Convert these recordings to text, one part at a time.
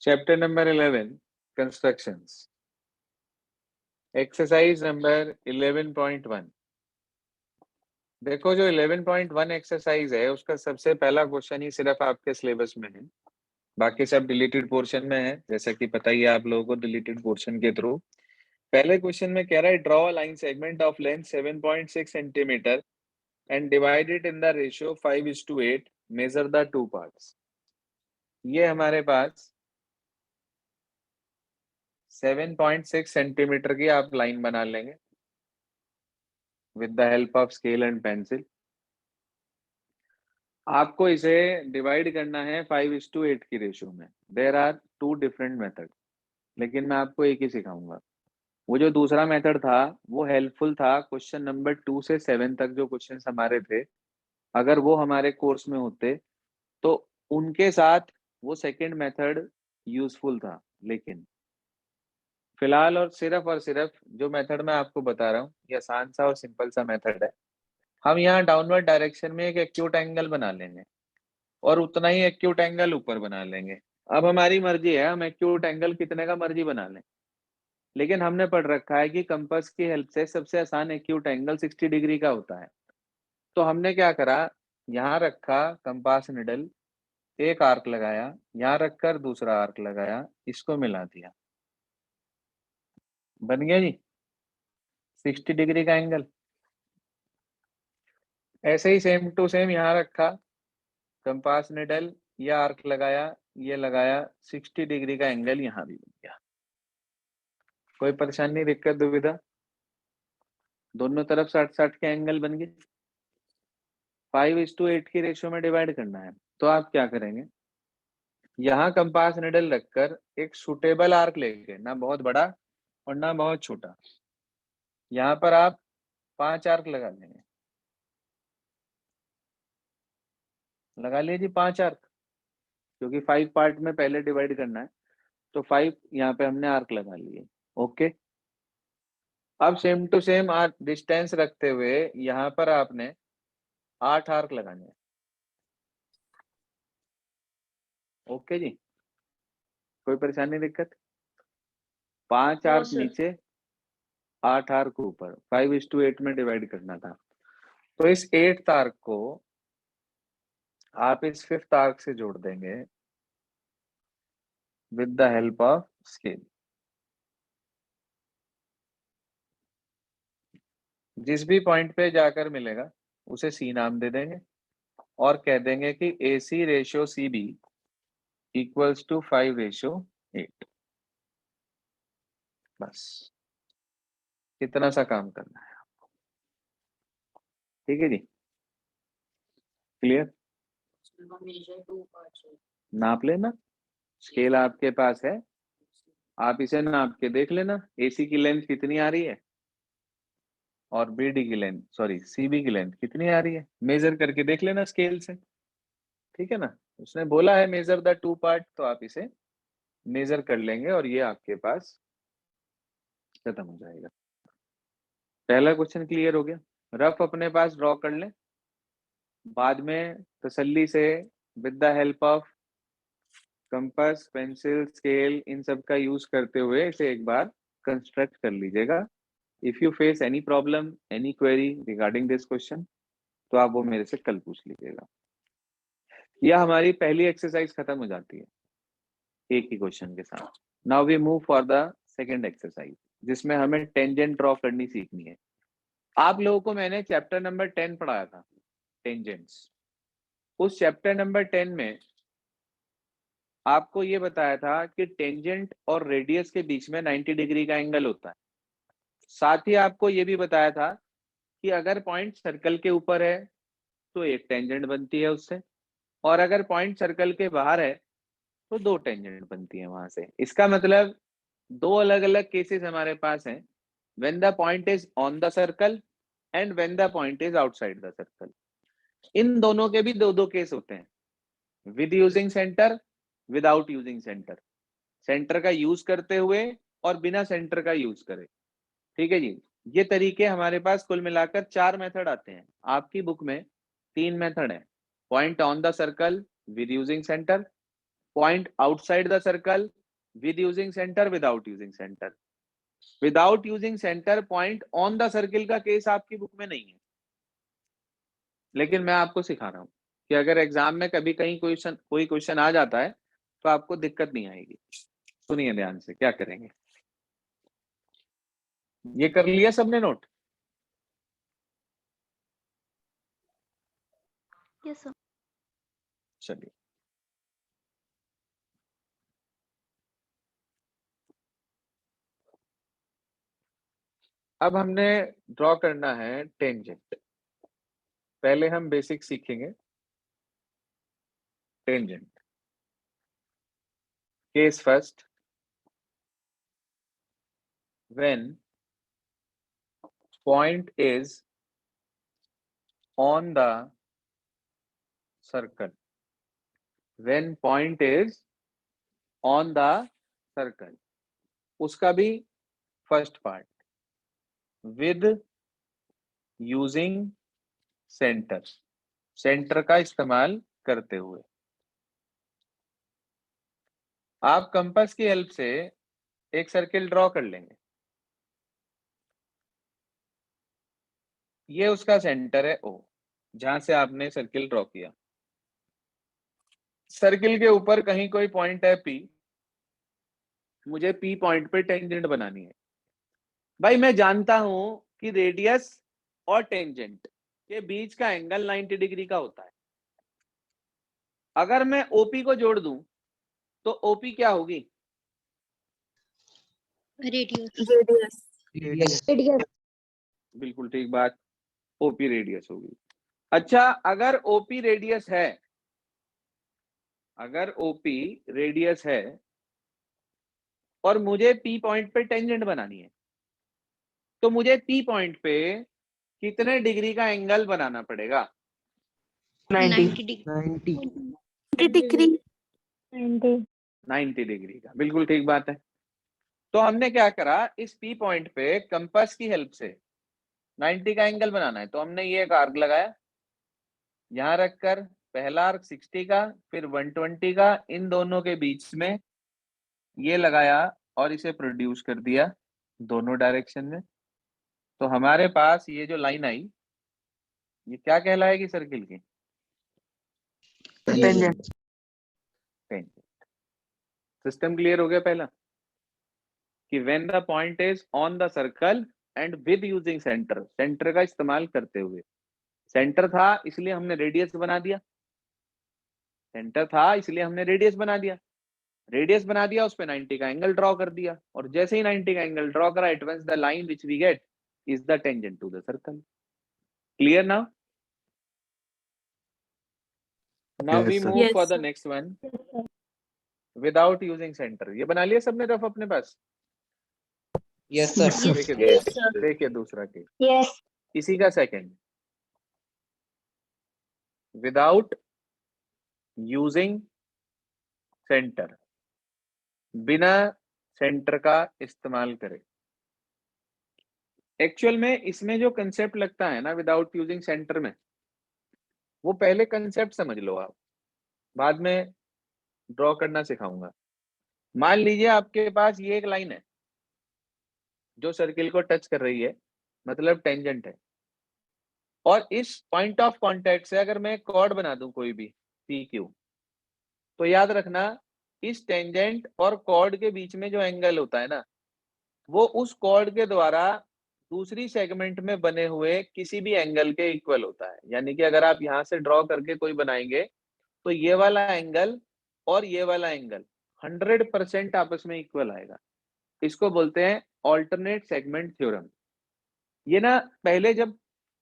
Chapter number 11 constructions, exercise number 11.1। देखो जो 11.1 exercise है उसका सबसे पहला क्वेश्चन ही सिर्फ आपके सिलेबस में है, बाकी सब डिलीटेड पोर्शन में है, जैसा कि पता ही है आप लोगों को डिलीटेड पोर्शन के थ्रू। पहले क्वेश्चन में कह रहा है draw a line segment of length 7.6 centimetre and divide it in the ratio 5:8, measure the two parts. ये हमारे पास 7.6 सेंटीमीटर की आप लाइन बना लेंगे with the help of scale and pencil. आपको इसे डिवाइड करना है 5:8 की रेशियो में। There are two different method, लेकिन मैं आपको एक ही सिखाऊंगा। वो जो दूसरा मेथड था वो हेल्पफुल था क्वेश्चन नंबर 2 से 7 तक जो क्वेश्चंस हमारे थे, अगर वो हमारे कोर्स में होते तो उनके साथ वो सेकंड मेथड यूजफुल था। लेकिन फिलहाल और सिर्फ जो मेथड मैं आपको बता रहा हूँ ये आसान सा और सिंपल सा मेथड है। हम यहाँ डाउनवर्ड डायरेक्शन में एक एक्यूट एंगल बना लेंगे और उतना ही एक्यूट एंगल ऊपर बना लेंगे। अब हमारी मर्जी है हम एक्यूट एंगल कितने का मर्जी बना लें, लेकिन हमने पढ़ रखा है कि कंपास की हेल्प से सबसे आसान एक्यूट एंगल 60 डिग्री का होता है। तो हमने क्या करा, यहाँ रखा कंपास निडल, एक आर्क लगाया, यहाँ रखकर दूसरा आर्क लगाया, इसको मिला दिया, बन गया जी 60 डिग्री का एंगल। ऐसे ही सेम टू सेम यहाँ रखा कंपास निडल, ये आर्क लगाया, ये लगाया, 60 डिग्री का एंगल यहाँ भी बन गया। कोई परेशानी दिक्कत दुविधा? दोनों तरफ 60-60 के एंगल बन गए। 5:8 की रेशियो में डिवाइड करना है तो आप क्या करेंगे, यहाँ कंपास निडल रखकर एक सुटेबल आर्क लेके, ना बहुत बड़ा और ना बहुत छोटा, यहाँ पर आप 5 आर्क लगा लेंगे। लगा लीजिए 5 आर्क, क्योंकि 5 पार्ट में पहले डिवाइड करना है तो 5 यहाँ पे हमने आर्क लगा लिए। ओके, अब सेम टू सेम डिस्टेंस रखते हुए यहाँ पर आपने 8 आर्क लगाने हैं। ओके जी, कोई परेशानी दिक्कत? 5 आर्क नीचे, 8 आर्क ऊपर, 5:8 में डिवाइड करना था। तो इस 8th आर्क को आप इस 5th आर्क से जोड़ देंगे with the help of scale. जिस भी पॉइंट पे जाकर मिलेगा उसे सी नाम दे देंगे और कह देंगे कि AC ratio CB equals to 5:8। बस इतना सा काम करना है आपको। ठीक है जी, क्लियर? नाप लेना, स्केल आपके पास है, आप इसे नाप के देख लेना AC की लेंथ कितनी आ रही है और BD की लेंथ, सॉरी CB की लेंथ कितनी आ रही है, मेजर करके देख लेना स्केल से। ठीक है ना, उसने बोला है मेजर द टू पार्ट, तो आप इसे मेजर कर लेंगे और ये आपके पास खत्म हो जाएगा। पहला क्वेश्चन क्लियर हो गया। रफ अपने पास ड्रॉ कर लें, बाद में तसल्ली से with the help of compass, pencil, scale, इन सब का यूज करते हुए इसे एक बार कंस्ट्रक्ट कर लीजिएगा। If you face any problem, any query regarding this question, तो आप वो मेरे से कल पूछ लीजिएगा। यह हमारी पहली एक्सरसाइज खत्म हो जाती है एक ही क्वेश्चन के साथ। Now we move for the second exercise, जिसमें हमें टेंजेंट ड्रॉ करनी सीखनी है। आप लोगों को मैंने चैप्टर नंबर 10 पढ़ाया था, टेंजेंट्स। उस चैप्टर नंबर 10 में आपको ये बताया था कि टेंजेंट और रेडियस के बीच में 90 डिग्री का एंगल होता है। साथ ही आपको ये भी बताया था कि अगर पॉइंट सर्कल के ऊपर है तो एक टेंजेंट बनती है उससे, और अगर पॉइंट सर्कल के बाहर है तो 2 टेंजेंट बनती है वहां से। इसका मतलब 2 अलग अलग केसेस हमारे पास हैं, when the point is on the circle and when the point is outside the circle. इन दोनों के भी दो दो केस होते हैं, with using centre, without using centre, centre का यूज करते हुए और बिना सेंटर का यूज करे। ठीक है जी, ये तरीके हमारे पास कुल मिलाकर 4 मेथड आते हैं। आपकी बुक में 3 मेथड है, point on the circle with using centre, point outside the circle, with using centre, without using centre. Without using centre point on the circle का केस आपकी बुक में नहीं है, लेकिन मैं आपको सिखा रहा हूं कि अगर एग्जाम में कभी कहीं कोई क्वेश्चन आ जाता है तो आपको दिक्कत नहीं आएगी। सुनिए ध्यान से क्या करेंगे। ये कर लिया सबने नोट? Yes sir. चलिए, अब हमने ड्रॉ करना है टेंजेंट। पहले हम बेसिक सीखेंगे। Tangent case first, when point is on the circle, when point is on the circle, उसका भी first part, with using center, centre का इस्तेमाल करते हुए। आप कंपास की हेल्प से एक सर्किल ड्रॉ कर लेंगे। ये उसका सेंटर है O, जहां से आपने सर्किल ड्रॉ किया। सर्किल के ऊपर कहीं कोई पॉइंट है P, मुझे P पॉइंट पे टेंजेंट बनानी है। भाई मैं जानता हूं कि रेडियस और टेंजेंट के बीच का एंगल 90 डिग्री का होता है। अगर मैं ओपी को जोड़ दूं तो ओपी क्या होगी? रेडियस। बिल्कुल ठीक बात, ओपी रेडियस होगी। अच्छा, अगर ओपी रेडियस है, अगर ओपी रेडियस है और मुझे पी पॉइंट पे टेंजेंट बनानी है, तो मुझे पी पॉइंट पे कितने डिग्री का एंगल बनाना पड़ेगा? 90 डिग्री। 90 डिग्री का, बिल्कुल ठीक बात है। तो हमने क्या करा, इस पी पॉइंट पे कंपास की हेल्प से 90 का एंगल बनाना है, तो हमने ये एक आर्क लगाया, यहां रखकर पहला आर्क 60 का, फिर 120 का, इन दोनों के बीच में ये लगाया और इसे प्रोड्यूस कर दिया दोनों डायरेक्शन में। तो हमारे पास ये जो लाइन आई, ये क्या कहलाएगी सर्किल की? टेंजेंट। सिस्टम क्लियर हो गया पहला, कि when the point is on the circle and with using centre, centre का इस्तेमाल करते हुए। सेंटर था इसलिए हमने रेडियस बना दिया, सेंटर था इसलिए हमने रेडियस बना दिया, रेडियस बना दिया, उस पे 90 का एंगल ड्रॉ कर दिया, और जैसे ही 90 का एंगल ड्रॉ करा, it means the line which we get is the tangent to the circle. Clear now? Now we move for the next one, without using centre. ये बना लिया सबने रफ अपने पास? Yes sir. देखिए दूसरा केस, यस। इसी का सेकंड, विदाउट यूजिंग सेंटर, बिना सेंटर का इस्तेमाल करें। एक्चुअल में इसमें जो कंसेप्ट लगता है ना विदाउट यूजिंग सेंटर में, वो पहले कंसेप्ट समझ लो आप, बाद में ड्रॉ करना सिखाऊंगा। मान लीजिए आपके पास ये एक लाइन है जो सर्किल को टच कर रही है, मतलब टेंजेंट है, और इस पॉइंट ऑफ कांटेक्ट से अगर मैं कॉर्ड बना दूं कोई भी पी क्यू, तो याद रखना इस टेंजेंट और कॉर्ड के बीच में जो एंगल होता है ना, वो उस कॉर्ड के द्वारा दूसरी सेगमेंट में बने हुए किसी भी एंगल के इक्वल होता है। यानी कि अगर आप यहां से ड्रॉ करके कोई बनाएंगे तो ये वाला एंगल और ये वाला एंगल 100% आपस में इक्वल आएगा। इसको बोलते हैं ऑल्टरनेट सेगमेंट थ्योरम। ये ना पहले जब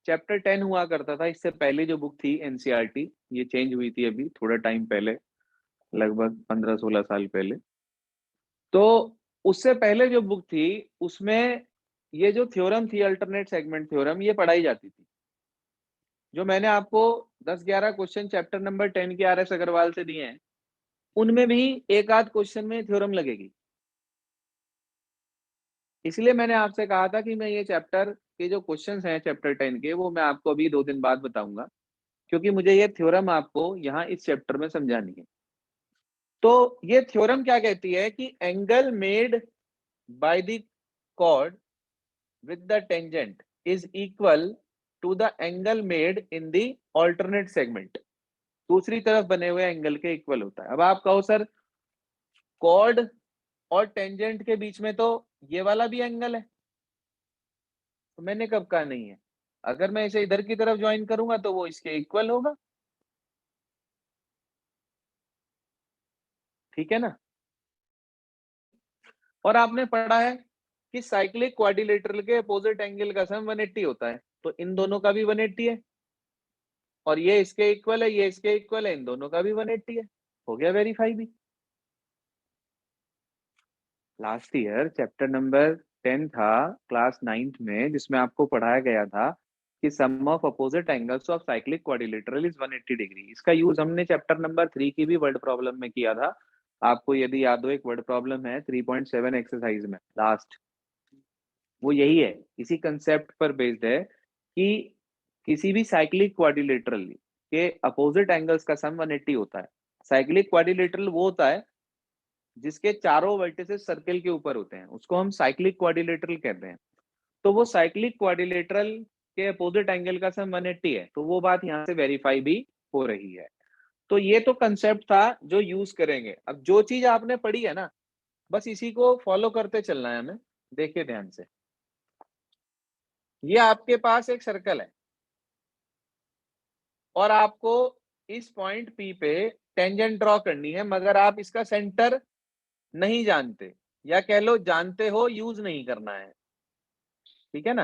चैप्टर 10 हुआ करता था, इससे पहले जो बुक थी एनसीईआरटी, ये चेंज हुई थी अभी थोड़ा टाइम पहले, लगभग 15-16 साल पहले। तो उससे पहले जो बुक थी उसमें ये जो थ्योरम थी अल्टरनेट सेगमेंट थ्योरम, ये पढ़ाई जाती थी। जो मैंने आपको 10-11 क्वेश्चन चैप्टर नंबर 10 के आर एस अग्रवाल से दिए हैं, उनमें भी एक आध क्वेश्चन में थ्योरम लगेगी। इसलिए मैंने आपसे कहा था कि मैं ये चैप्टर के जो क्वेश्चंस हैं चैप्टर 10 के, वो मैं आपको अभी 2 दिन बाद बताऊंगा, क्योंकि मुझे ये थ्योरम आपको यहाँ इस चैप्टर में समझानी है। तो ये थ्योरम क्या कहती है कि angle made by the chord with the tangent is equal to the angle made in the alternate segment, दूसरी तरफ बने हुए एंगल के इक्वल होता है। अब आप कहो सर कॉर्ड और टेंजेंट के बीच में तो ये वाला भी एंगल है, तो मैंने कब कहा नहीं है, अगर मैं इसे इधर की तरफ ज्वाइन करूंगा तो वो इसके इक्वल होगा, ठीक है ना। और आपने पढ़ा है कि साइक्लिक क्वाड्रिलेटरल के अपोजिट एंगल का सम 180 होता है, तो इन दोनों का भी 180 है, और ये इसके इक्वल है, ये इसके इक्वल है, इन दोनों का भी 180 है, हो गया वेरीफाई भी। लास्ट ईयर चैप्टर नंबर 10 था क्लास 9th में, जिसमें आपको पढ़ाया गया था कि sum of opposite angles of cyclic quadrilateral is 180 degree. इसका यूज हमने चैप्टर नंबर 3 की भी वर्ड प्रॉब्लम में किया था। आपको यदि याद हो, एक वर्ड प्रॉब्लम है 3.7 एक्सरसाइज में लास्ट, वो यही है, इसी कंसेप्ट पर बेस्ड है कि किसी भी साइक्लिक क्वाड्रिलेटरल के अपोजिट एंगल्स का सम 180 होता है। साइक्लिक क्वाड्रिलेटरल वो होता है जिसके चारों वर्टिसेस सर्कल के ऊपर होते हैं, उसको हम साइक्लिक क्वाड्रिलेटरल कहते हैं। तो वो साइक्लिक क्वाड्रिलेटरल के अपोजिट एंगल का सम 180 है, तो वो बात यहाँ से वेरीफाई भी हो रही है। तो ये तो कंसेप्ट था जो यूज करेंगे। अब जो चीज आपने पढ़ी है ना, बस इसी को फॉलो करते चलना है हमें। देखिए ध्यान से, ये आपके पास एक सर्कल है और आपको इस पॉइंट P पे टेंजेंट ड्रॉ करनी है, मगर आप इसका सेंटर नहीं जानते, या कह लो जानते हो, यूज नहीं करना है, ठीक है ना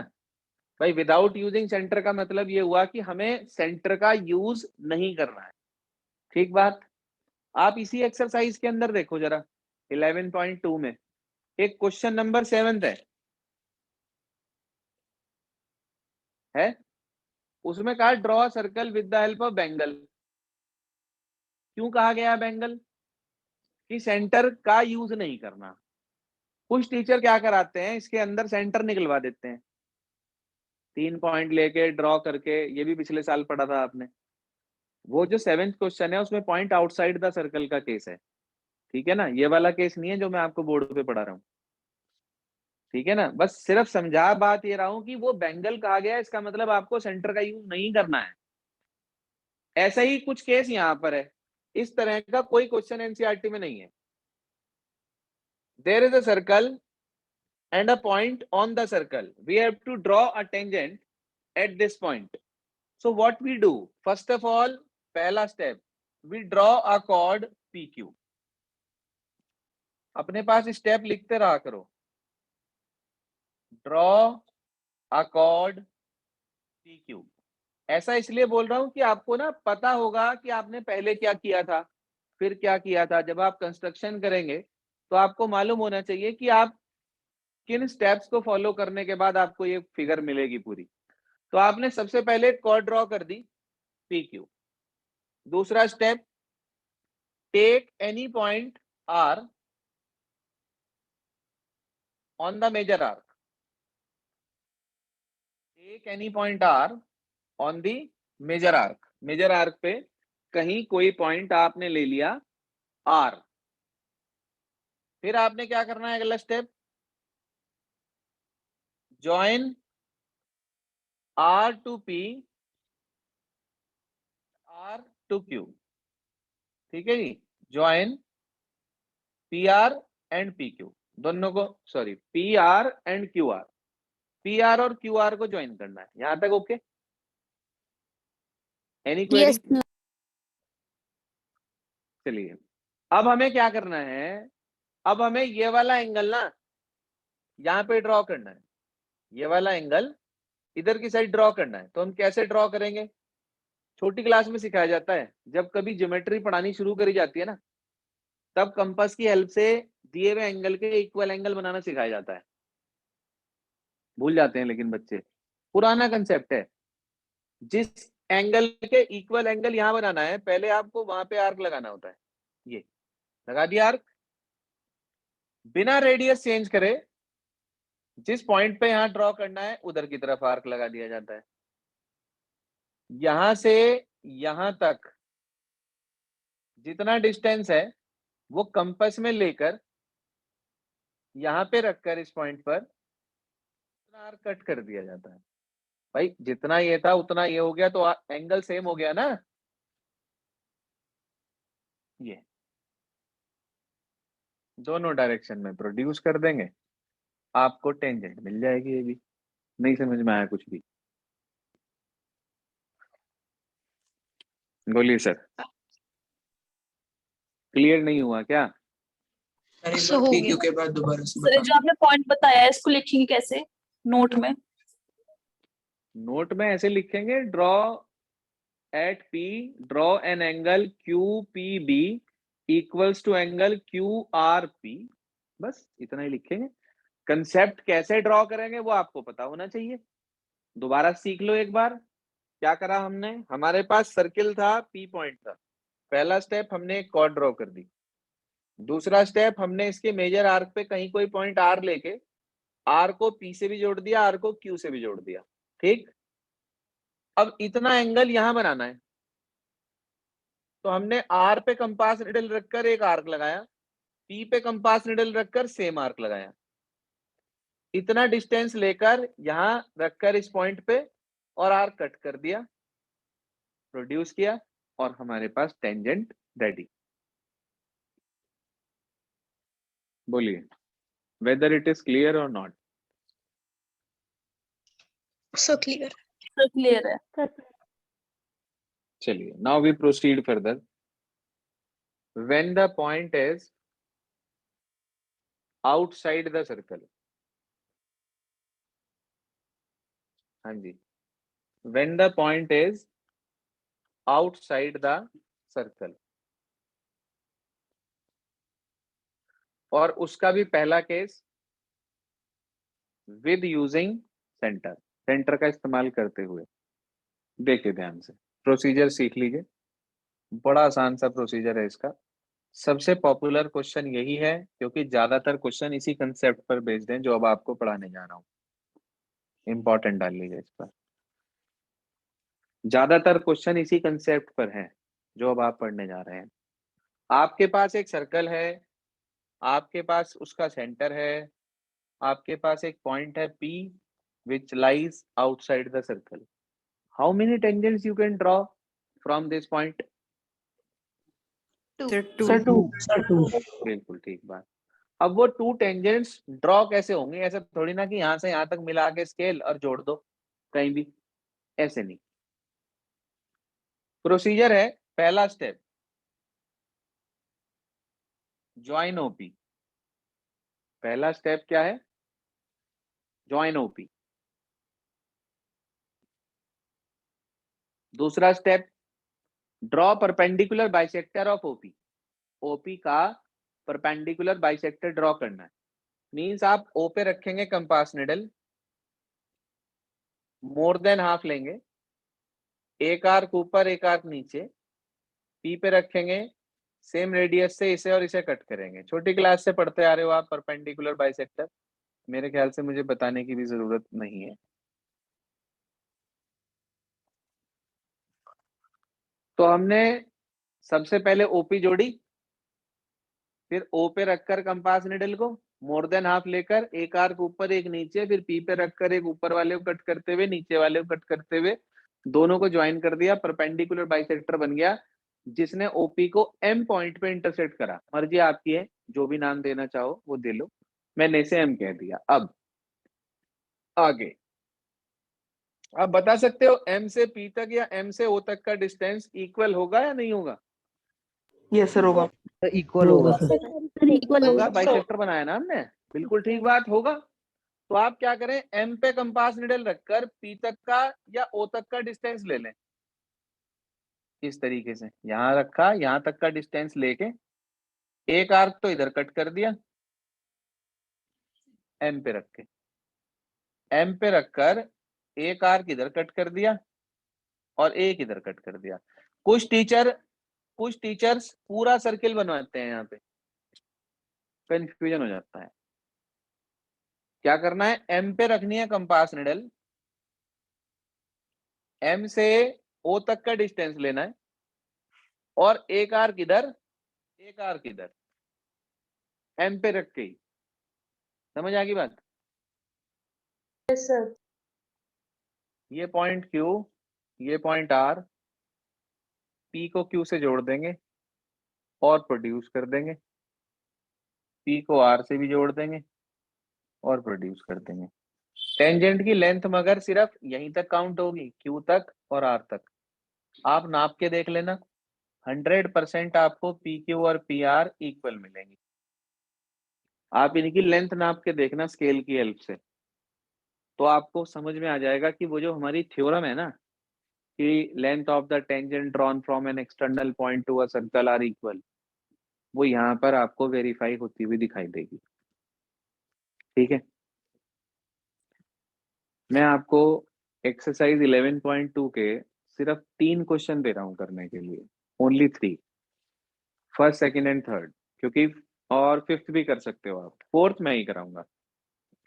भाई। विदाउट यूजिंग सेंटर का मतलब ये हुआ कि हमें सेंटर का यूज नहीं करना है, ठीक बात। आप इसी एक्सरसाइज के अंदर देखो जरा 11.2 में एक क्वेश्चन नंबर 7 है, उसमें कहा draw circle with the help of Bengal. क्यों कहा गया बेंगल? कि सेंटर का यूज नहीं करना। कुछ टीचर क्या कराते हैं, इसके अंदर सेंटर निकलवा देते हैं, 3 पॉइंट लेके ड्रॉ करके, ये भी पिछले साल पढ़ा था आपने। वो जो 7th क्वेश्चन है उसमें पॉइंट आउटसाइड द सर्कल का केस है, ठीक है ना, ये वाला केस नहीं है जो मैं आपको बोर्ड पे पढ़ा रहा हूँ, ठीक है ना। बस सिर्फ समझा बात ये रहा हूं कि वो बेंगल कहा गया, इसका मतलब आपको सेंटर का यूज नहीं करना है। ऐसा ही कुछ केस यहाँ पर है, इस तरह का कोई क्वेश्चन एनसीईआरटी में नहीं है। There is a circle and a point on the circle, we have to draw a tangent at this point. So what we do, first of all, पहला step, we draw a chord PQ। अपने पास step लिखते रहा करो, draw a chord PQ। ऐसा इसलिए बोल रहा हूं कि आपको ना पता होगा कि आपने पहले क्या किया था, फिर क्या किया था। जब आप कंस्ट्रक्शन करेंगे तो आपको मालूम होना चाहिए कि आप किन स्टेप्स को फॉलो करने के बाद आपको ये फिगर मिलेगी पूरी। तो आपने सबसे पहले कॉर्ड ड्रॉ कर दी PQ। दूसरा step, take any point R on the major arc. Take any point R on the major arc. Major arc पे कहीं कोई पॉइंट आपने ले लिया R। फिर आपने क्या करना है, अगला step, join R to P, R to Q, ठीक है जी। ज्वाइन PR एंड PQ, दोनों को, sorry PR and QR, PR और QR को ज्वाइन करना है। यहां तक ओके? Any query? चलिए, अब हमें क्या करना है, अब हमें ये वाला एंगल ना यहाँ पे ड्रॉ करना है, ये वाला एंगल इधर की साइड ड्रॉ करना है। तो हम कैसे ड्रॉ करेंगे, छोटी क्लास में सिखाया जाता है। जब कभी ज्योमेट्री पढ़ानी शुरू करी जाती है ना, तब कंपास की हेल्प से दिए हुए एंगल के इक्वल एंगल बनाना सिखाया जाता है। भूल जाते हैं लेकिन बच्चे, पुराना कंसेप्ट है। जिस एंगल के इक्वल एंगल यहां बनाना है, पहले आपको वहां पे आर्क लगाना होता है। ये लगा दिया आर्क, बिना रेडियस चेंज करे जिस पॉइंट पे यहां ड्रॉ करना है उधर की तरफ आर्क लगा दिया जाता है। यहां से यहां तक जितना डिस्टेंस है वो कंपास में लेकर यहाँ पे रखकर इस पॉइंट पर आर्क कट कर दिया जाता है। भाई जितना ये था उतना ये हो गया, तो एंगल सेम हो गया ना। ये दोनों डायरेक्शन में प्रोड्यूस कर देंगे, आपको टेंजेंट मिल जाएगी। ये भी नहीं समझ में आया कुछ भी? बोलिए सर, क्लियर नहीं हुआ क्या? सो हो गया। के बाद दोबारा से सर जो आपने पॉइंट बताया है इसको लिखेंगे कैसे नोट में? नोट में ऐसे लिखेंगे, draw at P, draw an angle Q P B equals to angle Q R P, बस इतना ही लिखेंगे। कंसेप्ट कैसे ड्रॉ करेंगे वो आपको पता होना चाहिए। दोबारा सीख लो एक बार। क्या करा हमने, हमारे पास सर्किल था, पी पॉइंट था। पहला स्टेप हमने एक कॉर्ड ड्रॉ कर दी। दूसरा स्टेप हमने इसके मेजर आर्क पे कहीं कोई पॉइंट आर लेके आर को पी से भी जोड़ दिया, आर को क्यू से भी जोड़ दिया। ठीक, अब इतना एंगल यहां बनाना है, तो हमने आर पे कंपास निडल रखकर एक आर्क लगाया, पी पे कंपास निडल रखकर सेम आर्क लगाया। इतना डिस्टेंस लेकर यहां रखकर इस पॉइंट पे और आर्क कट कर दिया, प्रोड्यूस किया, और हमारे पास टेंजेंट रेडी। बोलिए, वेदर इट इज क्लियर और not? So clear. Sir clear है। चलिए, now we proceed further. When the point is outside the circle, हाँ जी, when the point is outside the circle, और उसका भी पहला case with using centre, centre का इस्तेमाल करते हुए। देखिए ध्यान से, प्रोसीजर सीख लीजिए, बड़ा आसान सा प्रोसीजर है इसका। सबसे पॉपुलर क्वेश्चन यही है, क्योंकि ज्यादातर क्वेश्चन इसी कंसेप्ट पर बेस्ड हैं जो अब आपको पढ़ाने जा रहा हूं। इंपॉर्टेंट डाल लीजिए इस पर, ज्यादातर क्वेश्चन इसी कंसेप्ट पर हैं जो अब आप पढ़ने जा रहे हैं। आपके पास एक सर्कल है, आपके पास उसका सेंटर है, आपके पास एक पॉइंट है P which lies outside the circle. How many tangents you can draw from this point? Two. Sir two. बिल्कुल ठीक बात। अब वो 2 टेंजेंट्स ड्रॉ कैसे होंगे? ऐसे थोड़ी ना कि यहां से यहां तक मिला के स्केल और जोड़ दो कहीं भी, ऐसे नहीं। प्रोसीजर है, पहला स्टेप ज्वाइन ओपी। पहला स्टेप क्या है? Join O P. दूसरा step draw perpendicular bisector of O P. O P का परपेंडिकुलर बाइसेक्टर ड्रॉ करना है। मींस आप ओ पे रखेंगे compass needle, more than half लेंगे, एक आर्क ऊपर एक आर्क नीचे, पी पे रखेंगे, सेम रेडियस से इसे और इसे कट करेंगे। छोटी क्लास से पढ़ते आ रहे हो आप परपेंडिकुलर बाइसेक्टर, मेरे ख्याल से मुझे बताने की भी जरूरत नहीं है। तो हमने सबसे पहले ओपी जोड़ी, फिर ओ पे रखकर कंपास निडल को मोर देन हाफ लेकर एक आर्क ऊपर एक नीचे, फिर पी पे रखकर एक ऊपर वाले को कट करते हुए नीचे वाले को कट करते हुए दोनों को ज्वाइन कर दिया, परपेंडिकुलर बाइसेक्टर बन गया, जिसने ओपी को एम पॉइंट पे इंटरसेक्ट करा। मर्जी आपकी है, जो भी नाम देना चाहो वो दे लो, मैंने इसे एम कह दिया। अब आगे आप बता सकते हो एम से पी तक या एम से ओ तक का डिस्टेंस इक्वल होगा या नहीं होगा? यस सर होगा। इक्वल होगा। इक्वल होगा, बाइसेक्टर बनाया ना हमने, बिल्कुल ठीक बात होगा। तो आप क्या करें, एम पे कंपास निडल रखकर पी तक का या ओ तक का डिस्टेंस ले लें। इस तरीके से यहां रखा, यहां तक का डिस्टेंस लेके एक आर्क तो इधर कट कर दिया, एम पे रख के, एम पे रखकर एक आर्क इधर कट कर दिया और एक इधर कट कर दिया। कुछ टीचर्स पूरा सर्किल बनवाते हैं, यहाँ पे कंफ्यूजन हो जाता है। क्या करना है, एम पे रखनी है कंपास निडल, एम से ओ तक का डिस्टेंस लेना है, और एक आर्क इधर एक आर्क इधर, एम पे रख के ही। समझ आ गई बात? Yes sir. ये पॉइंट क्यू, ये पॉइंट आर, पी को क्यू से जोड़ देंगे और प्रोड्यूस कर देंगे, पी को आर से भी जोड़ देंगे और प्रोड्यूस कर देंगे। टेंजेंट की लेंथ मगर सिर्फ यहीं तक काउंट होगी, क्यू तक और आर तक। आप नाप के देख लेना, 100% आपको पी क्यू और पी आर इक्वल मिलेंगी। आप इनकी लेंथ नाप के देखना स्केल की हेल्प से, तो आपको समझ में आ जाएगा कि वो जो हमारी थ्योरम है ना कि length of the tangent drawn from an external point to a circle are equal, वो यहाँ पर आपको वेरीफाई होती हुई दिखाई देगी। ठीक है, मैं आपको एक्सरसाइज 11.2 के सिर्फ 3 क्वेश्चन दे रहा हूं करने के लिए, only 3, first second and third, क्योंकि और फिफ्थ भी कर सकते हो आप, फोर्थ मैं ही कराऊंगा।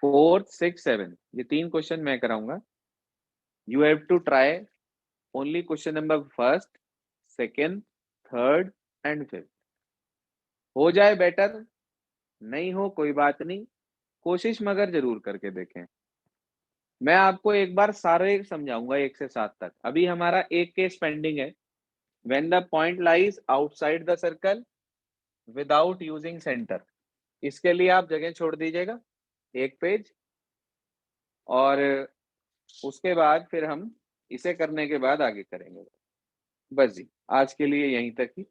फोर्थ, सिक्स, सेवन, ये 3 क्वेश्चन मैं कराऊंगा। You have to try only question number first, second, third and fifth. हो जाए बेटर, नहीं हो कोई बात नहीं, कोशिश मगर जरूर करके देखें। मैं आपको एक बार सारे समझाऊंगा 1 से 7 तक। अभी हमारा एक केस पेंडिंग है, when the point lies outside the circle without using centre. इसके लिए आप जगह छोड़ दीजिएगा 1 पेज, और उसके बाद फिर हम इसे करने के बाद आगे करेंगे। बस जी, आज के लिए यहीं तक ही।